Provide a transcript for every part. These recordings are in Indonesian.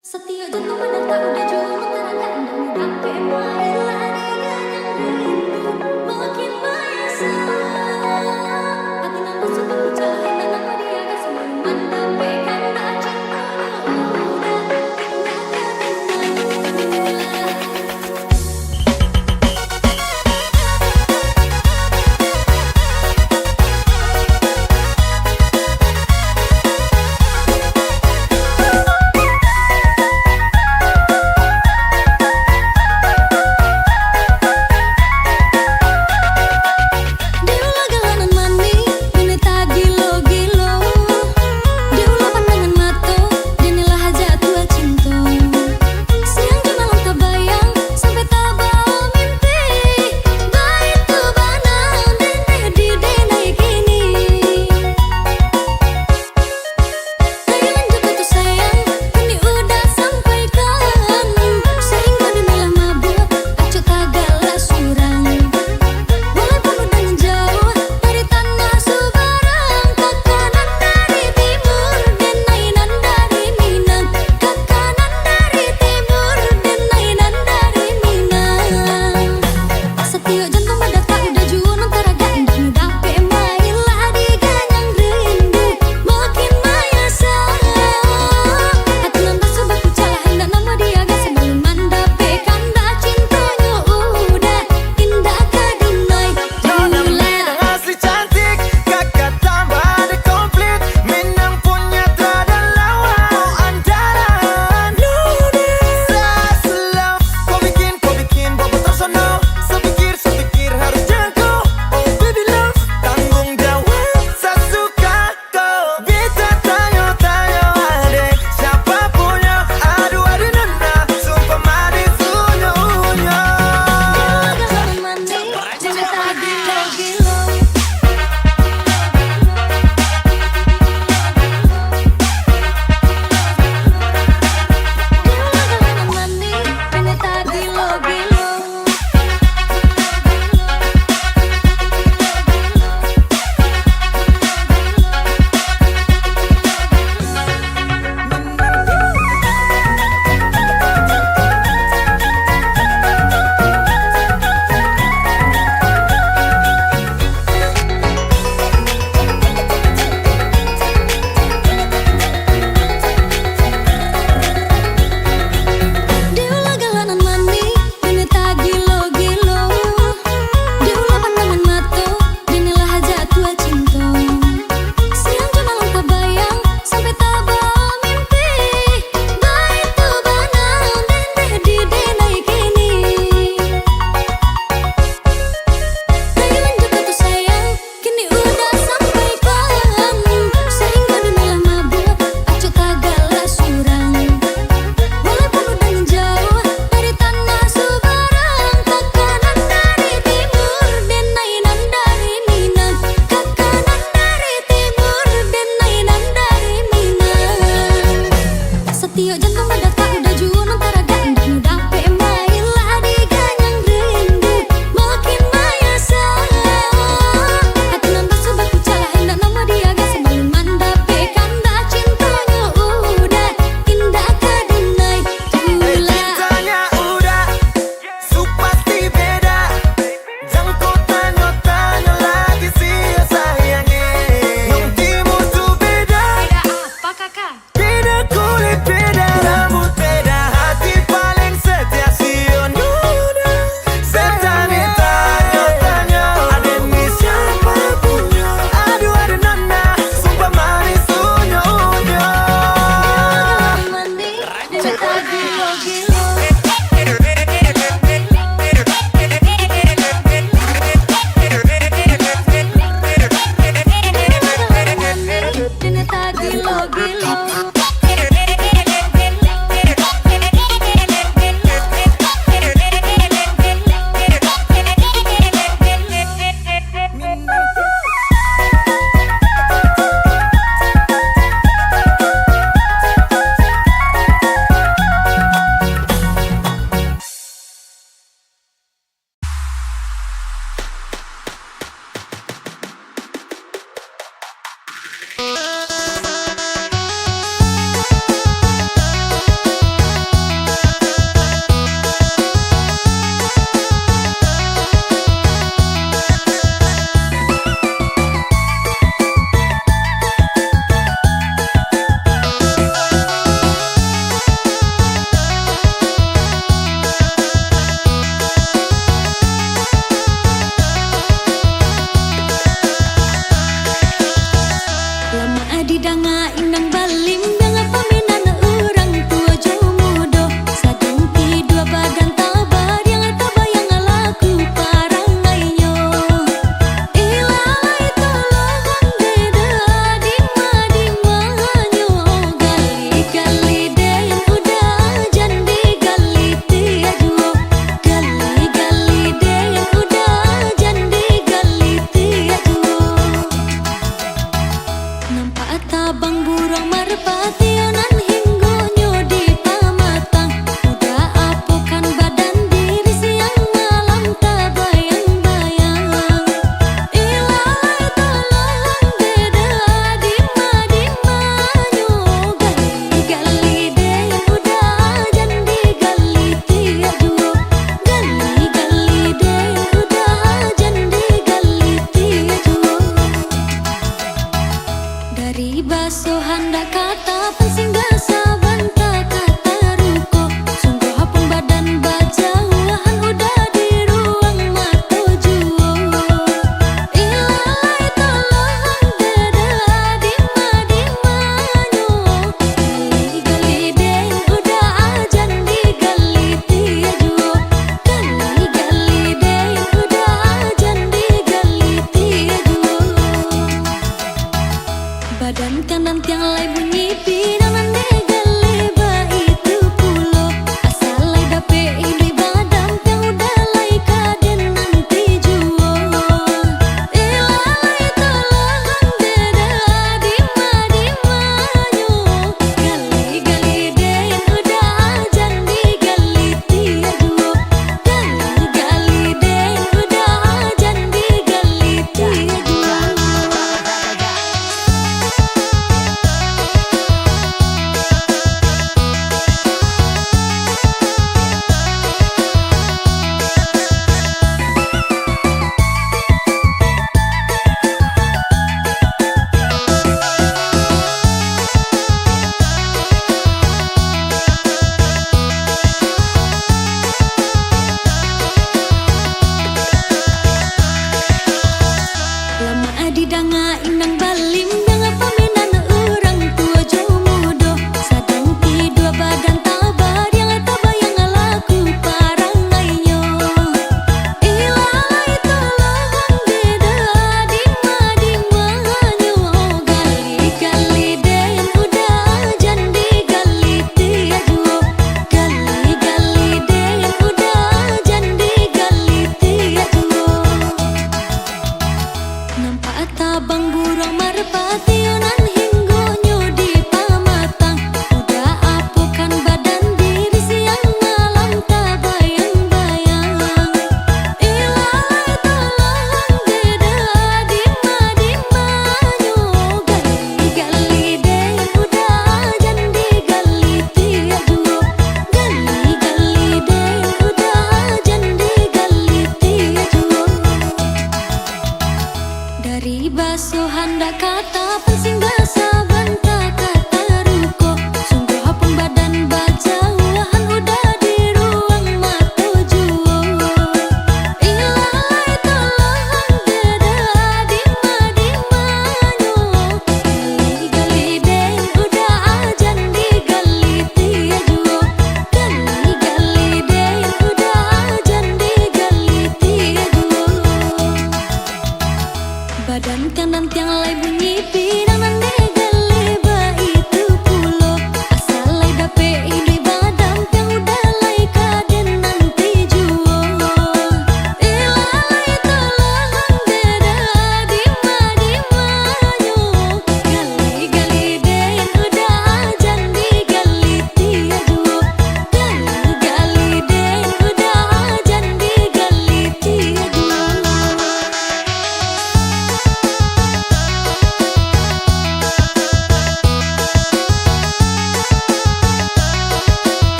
Setiap jatuh pada tak udah jauh mentaranya indah tapi marilah dengan yang rindu makin biasa hati nama sudah bicara dan nama dia kan sebelum mendapatkan tak cinta udah beda kulit, beda rambut, beda hati.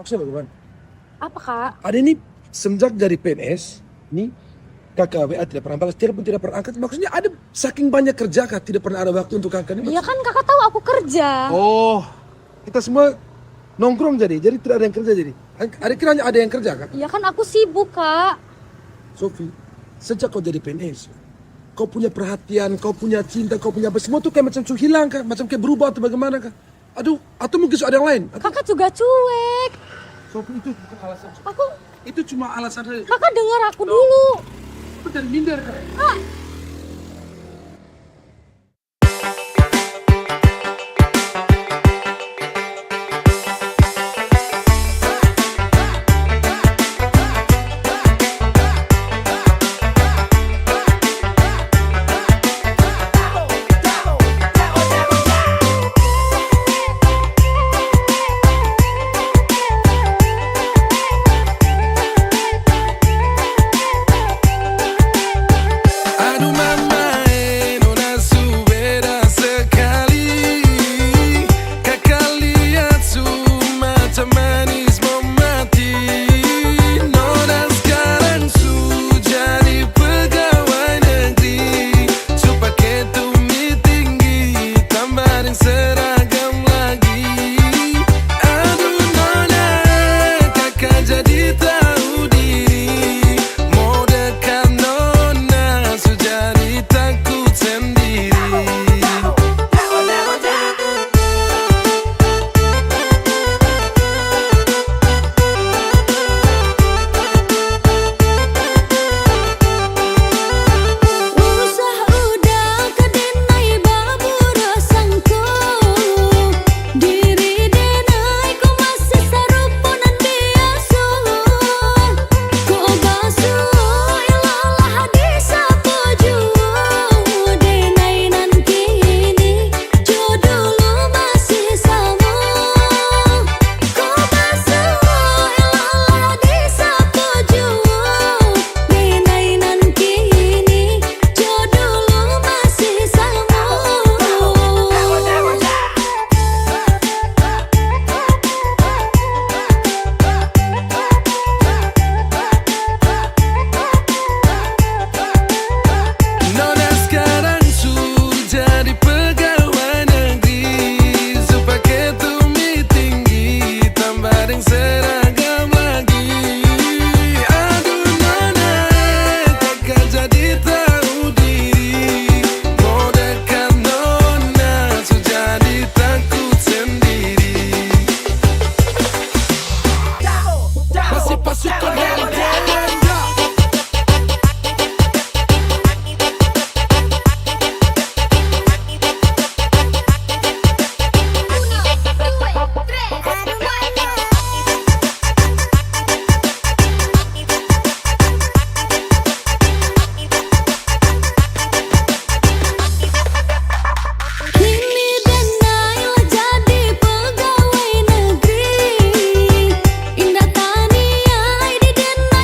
Maksudnya bagaimana? Apa kak? Ada ini semenjak dari PNS, nih kakak WA tidak pernah balas, telepon tidak pernah angkat. Maksudnya ada saking banyak kerja kak, tidak pernah ada waktu untuk kakak ini. Iya kan kakak tahu aku kerja. Oh, kita semua nongkrong jadi tidak ada yang kerja jadi. Ada kiranya ada yang kerja kak? Iya kan aku sibuk kak. Sofi, sejak kau jadi PNS, kau punya perhatian, kau punya cinta, kau punya apa, semua tuh kayak macam hilang kak, macam kayak berubah atau bagaimana kak? Aduh, atau mungkin ada yang lain? Kakak juga cuek. Sofi itu bukan alasan. Aku, Itu cuma alasan saja. kakak dengar aku dulu. Aku dari minder kak. Kak, Aduh mama nona subera sekali. Kakak lihat mata manis mau mati. Nona sekarang jadi pegawai negeri. Supaya tumi tinggi tambahin seragam lagi. Aduh nona kakak jadi tahu diri. Mau dekat nona jadi takut sendiri. Usah udah kedenai babu rasangku. Diri denai ku masih sarupunan biasa. Ku basu ilalah disapu jua. Denai nan kini jodoh masih sama. Ku basu ilalah disapu jua. Denai nan kini jodoh masih sama. Nona sekarang jadi pegawai negeri. Supaya tumi tinggi tambahin seragam lagi. Aduh nona kakak jadi tahu diri. Mau dekat nona jadi takut sendiri. Masih pasukan geng-geng. Kini denailah jadi pegawai negeri. Indah taniai di denai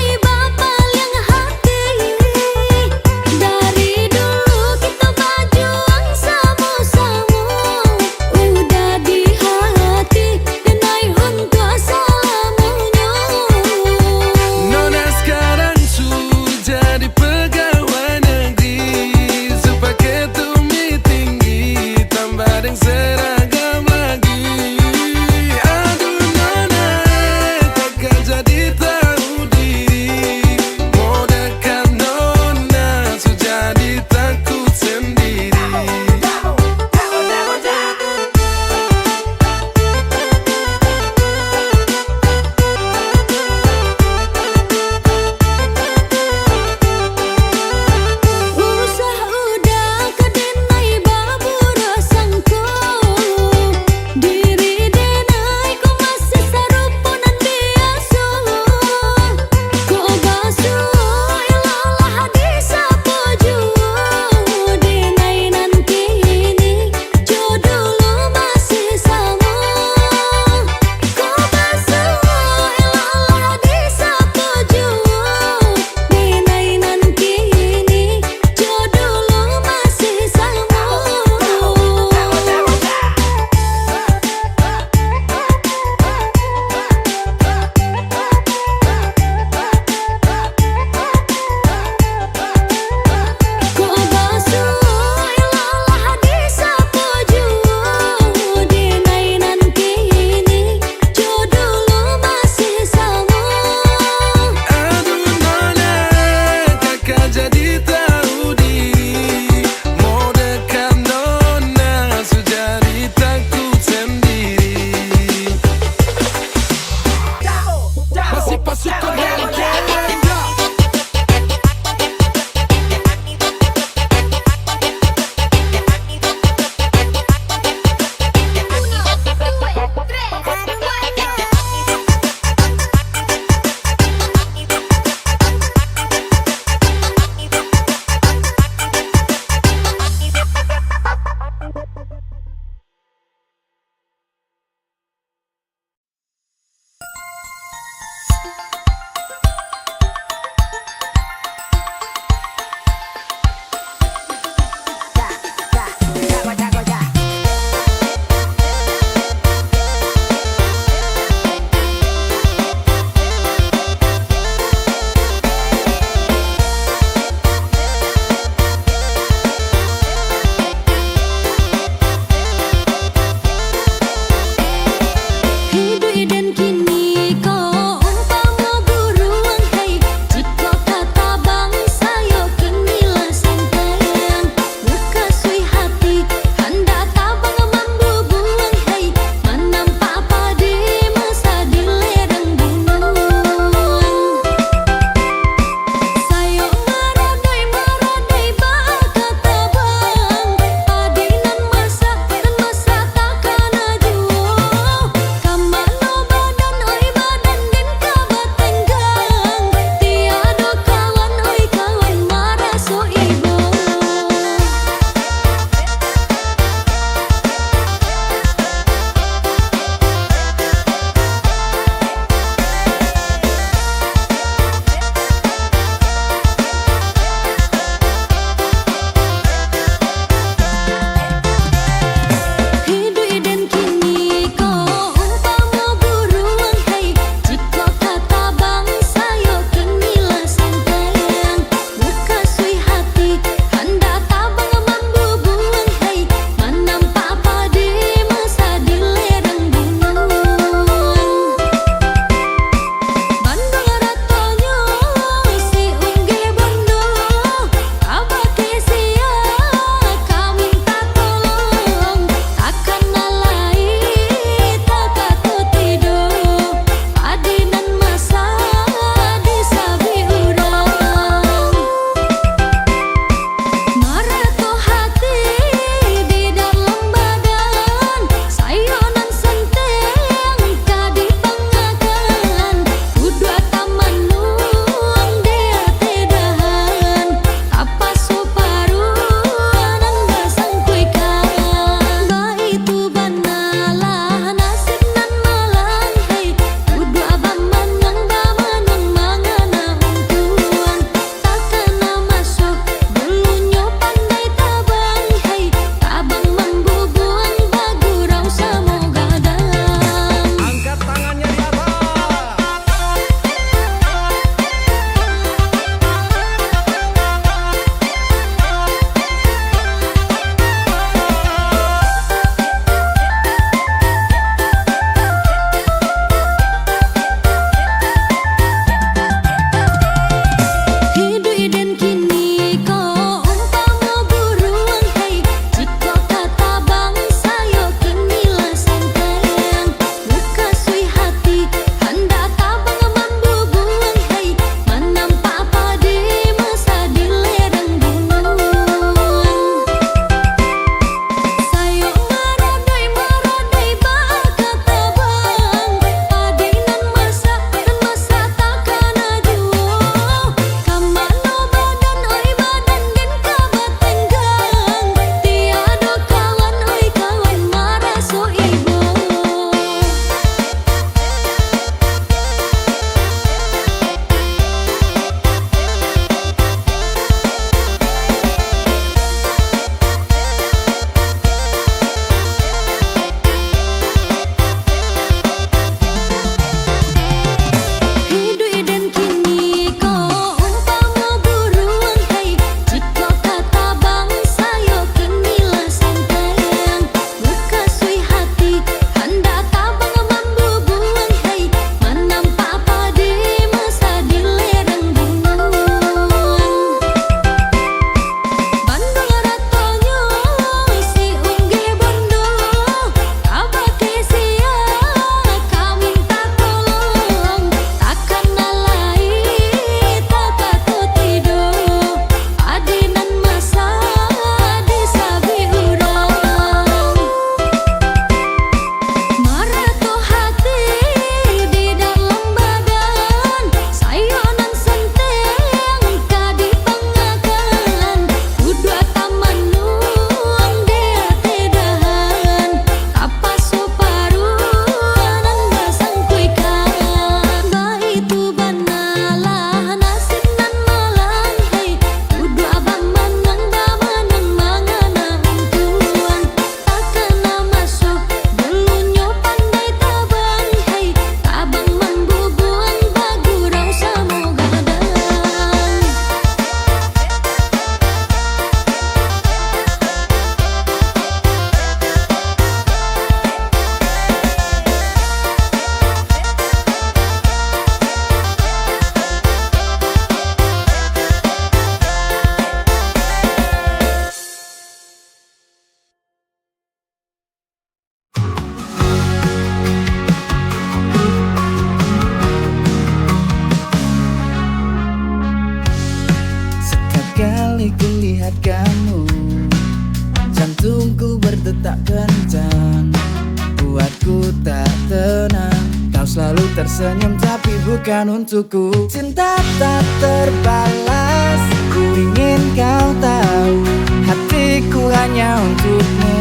tersenyum tapi bukan untukku. Cinta tak terbalas, ku ingin kau tahu, hatiku hanya untukmu.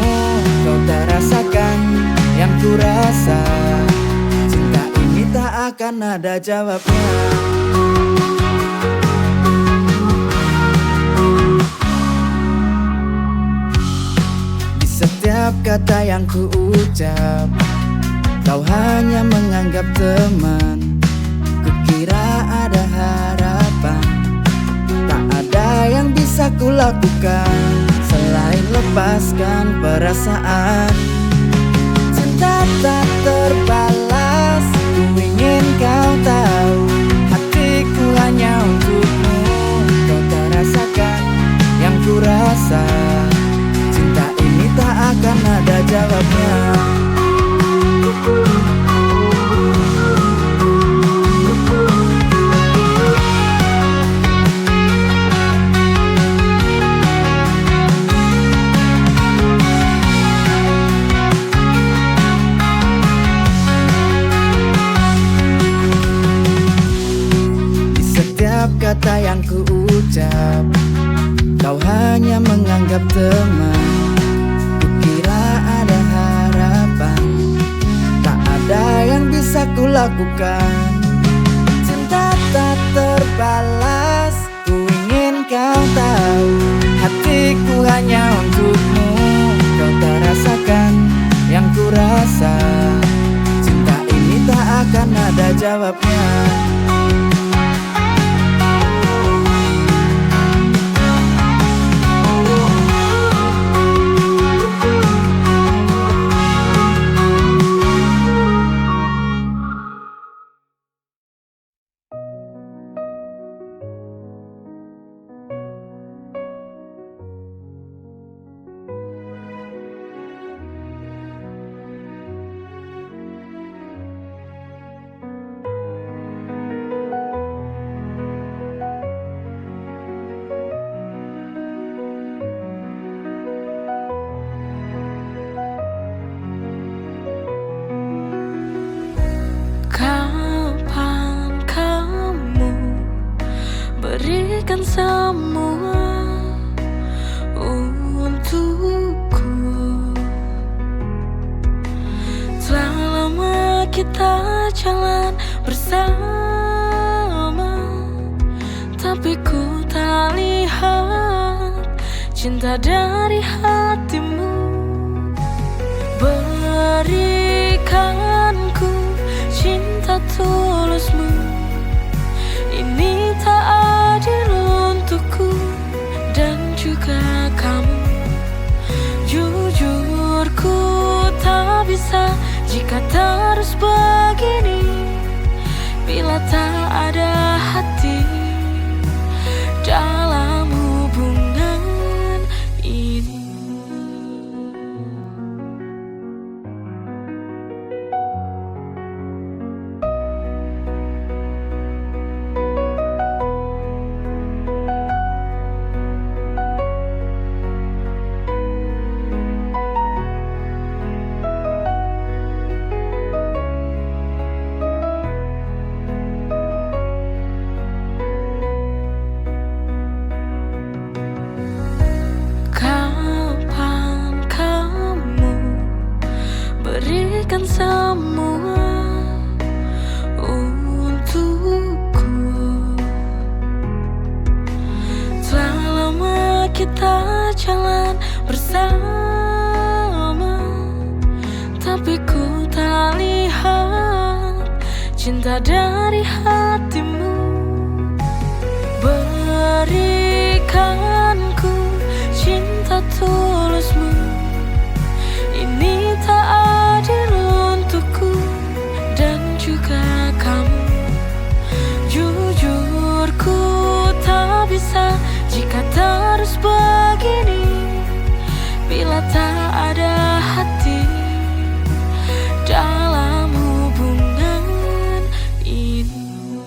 Kau tak rasakan yang ku rasa, cinta ini tak akan ada jawabnya. Di setiap kata yang ku ucap, kau hanya menganggap teman. Kukira ada harapan, tak ada yang bisa kulakukan selain lepaskan perasaan. Cinta tak terbalas, ku ingin kau tahu, hatiku hanya untukmu. Kau tak rasakan yang ku rasa, cinta ini tak akan ada jawabnya. Di setiap kata yang ku ucap, kau hanya menganggap teman. Kukira ada harapan, tak ada yang bisa kulakukan. Cinta tak terbalas, ku ingin kau tahu, hatiku hanya untukmu. Kau tak rasakan yang ku rasa, cinta ini tak akan ada jawabnya. Kapan kamu berikan semua untukku? Telah lama kita jalan bersama, tapi ku tak lihat cinta dari hatimu. Berikanku cinta tulusmu, ini tak adil untukku dan juga kamu. Jujur ku tak bisa jika terus begini, bila tak ada hati dalam hubungan ini. Kapan kamu berikan semua untukku? Telah lama kita jalan bersama, tapi ku tak lihat cinta dari hatimu. Berikanku cinta tulusmu, ini tak adil untukku dan juga kamu. Jujur ku tak bisa jika terus begini, bila tak ada hati dalam hubungan ini.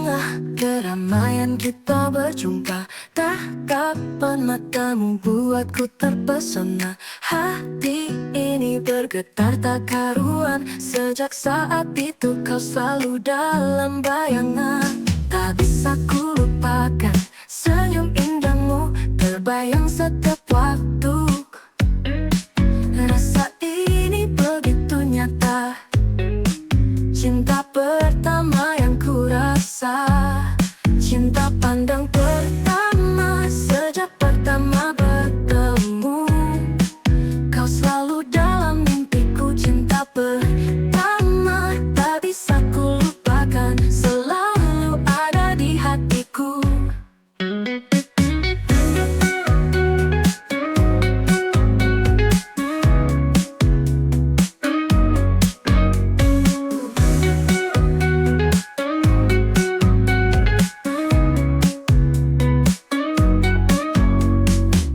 tengah keramaian kita berjumpa. Tatapan matamu buatku terpesona. Hati ini bergetar tak karuan. Sejak saat itu kau selalu dalam bayangan. Tak bisa ku lupakan senyum indahmu, terbayang setiap waktu. Rasa ini begitu nyata, cinta pertama yang ku rasa. Cinta pandang pertama, sejak pertama bertemu. Kau selalu dalam mimpiku, cinta pertama tak bisa ku lupakan, selalu ada di hatiku.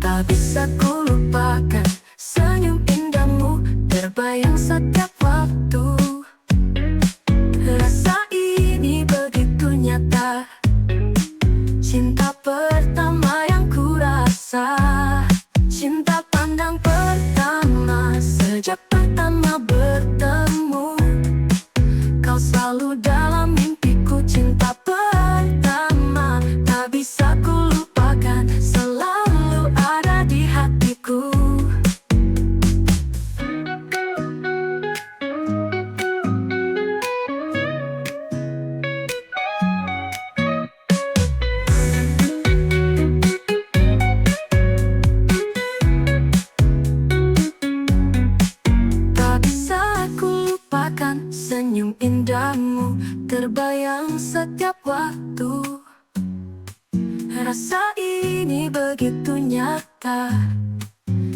Tak bisa ku lupakan senyum indahmu, terbayang setiap waktu. Rasa ini begitu nyata, cinta pertama yang ku rasa. Cinta pandang pertama, sejak pertama bertemu. Kau selalu dalam mimpiku, cinta pertama tak bisa ku lupakan, selalu ada di hatiku. Tak bisa ku lupakan senyum indahmu, terbayang setiap waktu. Rasa ini begitu nyata,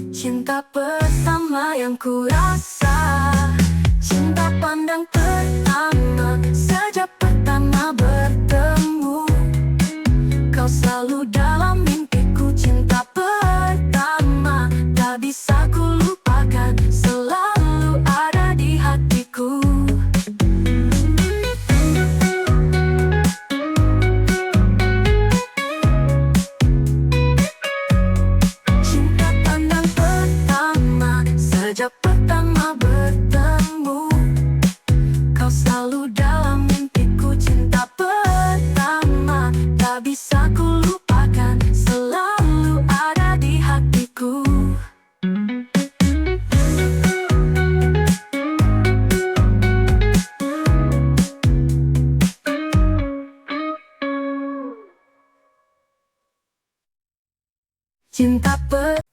cinta pertama yang ku rasa. Cinta pandang pertama, sejak pertama bertemu. Kau selalu dalam mimpiku, cinta pertama tak bisa ku lupakan, selalu ada di hatiku. Cinta pandang pertama, sejak pertama bertemu. Kau selalu dalam mimpiku, cinta pertama tak bisa ku lupakan, selalu ada di hatiku. Cinta pertama.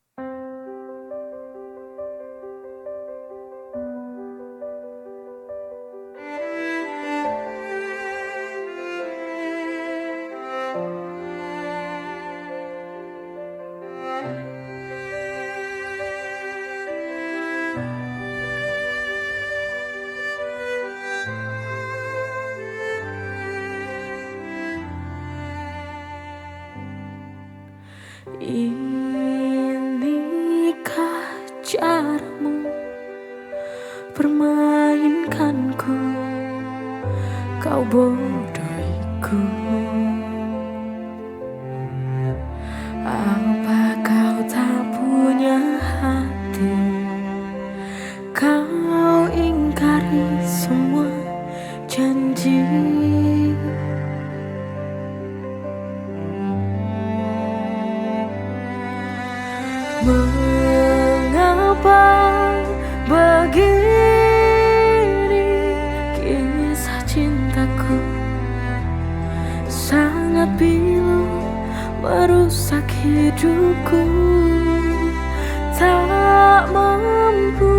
Inikah caramu permainkanku, kau bodohiku? Apa kau tak punya hati? Kau ingkari semua janji. Mengapa begini kisah cintaku, sangat pilu merusak hidupku. Tak mampu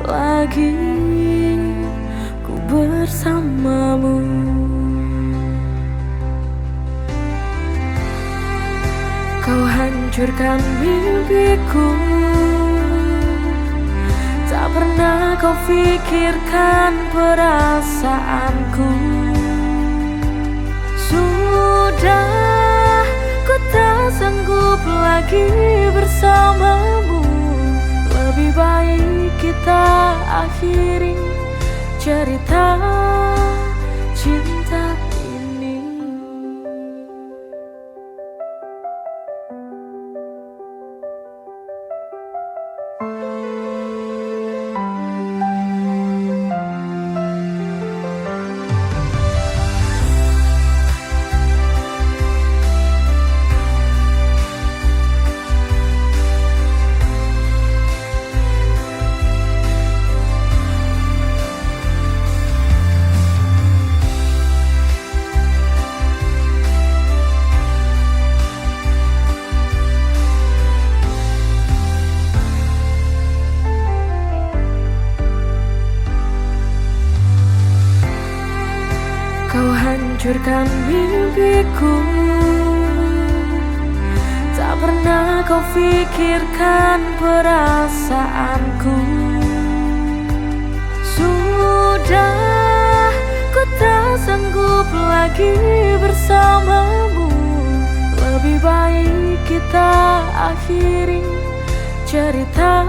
lagi ku bersamamu. Kau hancurkan mimpiku, tak pernah kau pikirkan perasaanku. Sudah, ku tak sanggup lagi bersamamu. Lebih baik kita akhiri cerita cinta. Kau hancurkan mimpiku. Tak pernah kau pikirkan perasaanku. Sudah, ku tak sanggup lagi bersamamu. Lebih baik kita akhiri cerita